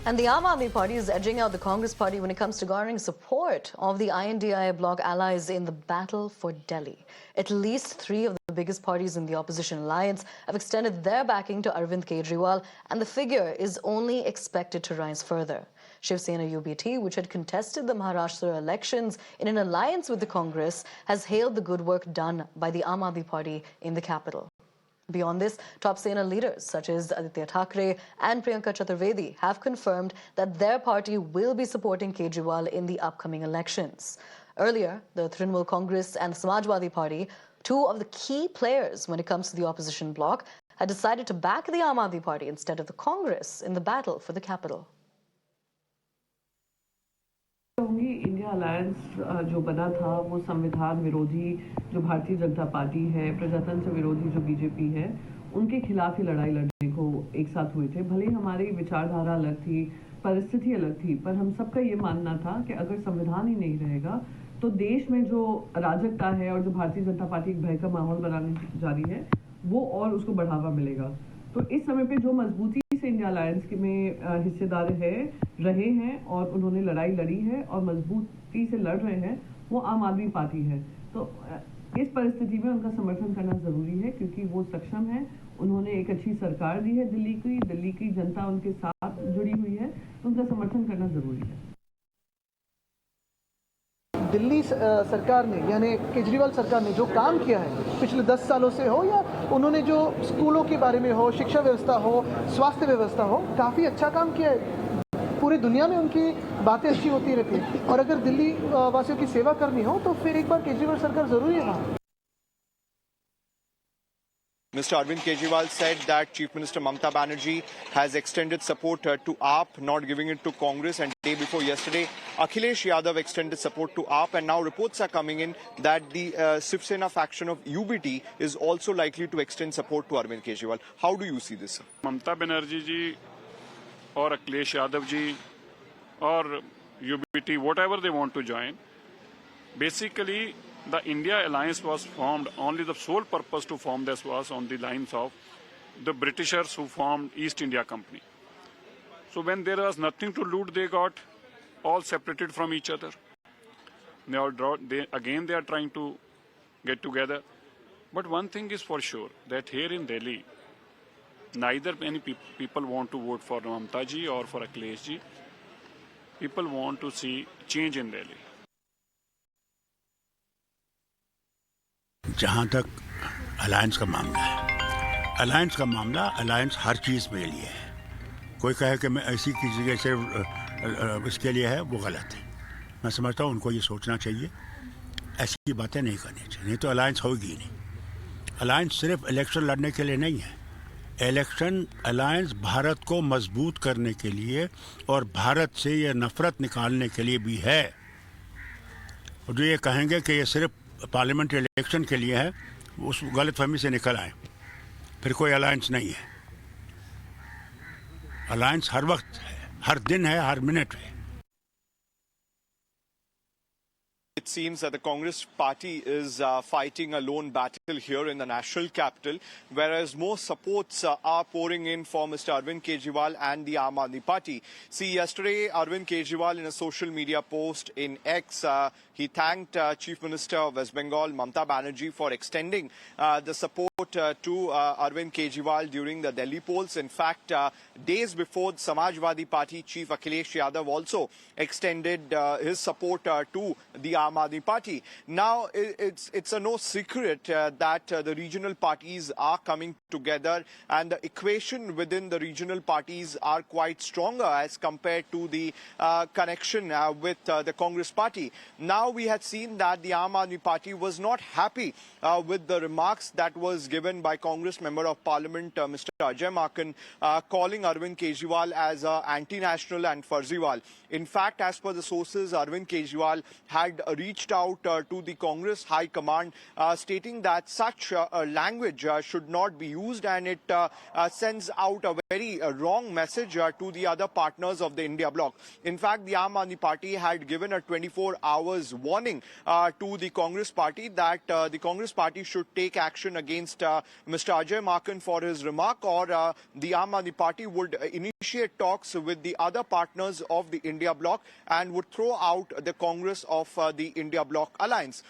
And the Aam Aadmi Party is edging out the Congress Party when it comes to garnering support of the INDIA bloc allies in the battle for Delhi. At least three of the biggest parties in the opposition alliance have extended their backing to Arvind Kejriwal, and the figure is only expected to rise further. Shiv Sena UBT, which had contested the Maharashtra elections in an alliance with the Congress, has hailed the good work done by the Aam Aadmi Party in the capital. Beyond this, top Sena leaders such as Aditya Thackeray and Priyanka Chaturvedi have confirmed that their party will be supporting Kejriwal in the upcoming elections. Earlier, the Trinamool Congress and the Samajwadi Party, two of the key players when it comes to the opposition bloc, had decided to back the Aam Aadmi Party instead of the Congress in the battle for the capital. India alliance जो बना था वो संविधान विरोधी जो Bharatiya Janata party है, प्रजातंत्र विरोधी जो बीजेपी है, उनके खिलाफ ही लड़ाई लड़ने को एक साथ हुए थे। भले ही हमारी विचारधारा अलग थी, परिस्थिति अलग थी, पर हम सबका ये मानना था कि अगर संविधान ही नहीं रहेगा तो देश में जो अराजकता है और जो भारतीय जनता पार्टी एक भय का माहौल बनाने जा रही है वो और उसको बढ़ावा मिलेगा। तो इस समय पे जो मजबूती से इंडिया अलायंस में हिस्सेदार रहे हैं और उन्होंने लड़ाई लड़ी है और मजबूती से लड़ रहे हैं, वो आम आदमी पार्टी है। तो इस परिस्थिति में उनका समर्थन करना जरूरी है क्योंकि वो सक्षम है, उन्होंने एक अच्छी सरकार दी है, दिल्ली की जनता उनके साथ जुड़ी हुई है, तो उनका समर्थन करना जरूरी है। दिल्ली सरकार ने यानी केजरीवाल सरकार ने जो काम किया है पिछले 10 सालों से हो या उन्होंने जो स्कूलों के बारे में हो, शिक्षा व्यवस्था हो, स्वास्थ्य व्यवस्था हो, काफ़ी अच्छा काम किया है। पूरी दुनिया में उनकी बातें अच्छी होती रहती है और अगर दिल्ली वासियों की सेवा करनी हो तो फिर एक बार केजरीवाल सरकार ज़रूरी है वहाँ। Mr. Arvind Kejriwal said that Chief Minister Mamata Banerjee has extended support to AAP, not giving it to Congress. And day before yesterday, Akhilesh Yadav extended support to AAP. And now reports are coming in that the Shiv Sena faction of UBT is also likely to extend support to Arvind Kejriwal. How do you see this? Mamata Banerjee ji or Akhilesh Yadav ji or UBT, whatever they want to join, basically the India alliance was formed, only the sole purpose to form this was on the lines of the Britishers who formed East India Company. So when there was nothing to loot, they got all separated from each other. They are trying to get together. But one thing is for sure, that here in Delhi, neither many people want to vote for Mamata ji or for Akhilesh ji. People want to see change in Delhi. जहाँ तक alliance का मामला है, alliance हर चीज़ के लिए है। कोई कहे कि मैं ऐसी किसी जगह से इसके लिए है, वो गलत है। मैं समझता हूँ उनको ये सोचना चाहिए, ऐसी बातें नहीं करनी चाहिए, नहीं तो अलायंस होगी ही नहीं। अलायंस सिर्फ इलेक्शन लड़ने के लिए नहीं है, अलायंस भारत को मजबूत करने के लिए और भारत से ये नफरत निकालने के लिए भी है। और जो ये कहेंगे कि ये सिर्फ पार्लियामेंट इलेक्शन के लिए है, उस गलतफहमी से निकल आए, फिर कोई अलायंस नहीं है। अलायंस हर वक्त है, हर दिन है, हर मिनट है। It seems that the Congress party is fighting a lone battle here in the national capital, whereas more supports are pouring in for Mr. Arvind Kejriwal and the Aam Aadmi Party. See, yesterday, Arvind Kejriwal in a social media post in X, he thanked Chief Minister of West Bengal, Mamata Banerjee, for extending the support to Arvind Kejriwal during the Delhi polls. In fact, days before, the Samajwadi Party Chief Akhilesh Yadav also extended his support to the Aam Aadmi Party. Now, it's a no secret that the regional parties are coming together, and the equation within the regional parties are quite stronger as compared to the connection with the Congress party. Now, we had seen that the Aam Aadmi Party was not happy with the remarks that was given by Congress Member of Parliament Mr. Ajay Maken, calling Arvind Kejriwal as anti-national and Farziwal. In fact, as per the sources, Arvind Kejriwal had reached out to the Congress High Command stating that such language should not be used, and it sends out a very wrong message to the other partners of the India bloc. In fact, the Aam Aadmi Party had given a 24 hours warning to the Congress party that the Congress party should take action against Mr. Ajay Maken for his remark, or the Aam Aadmi Party would initiate initiate talks with the other partners of the India bloc and would throw out the Congress of the India bloc alliance.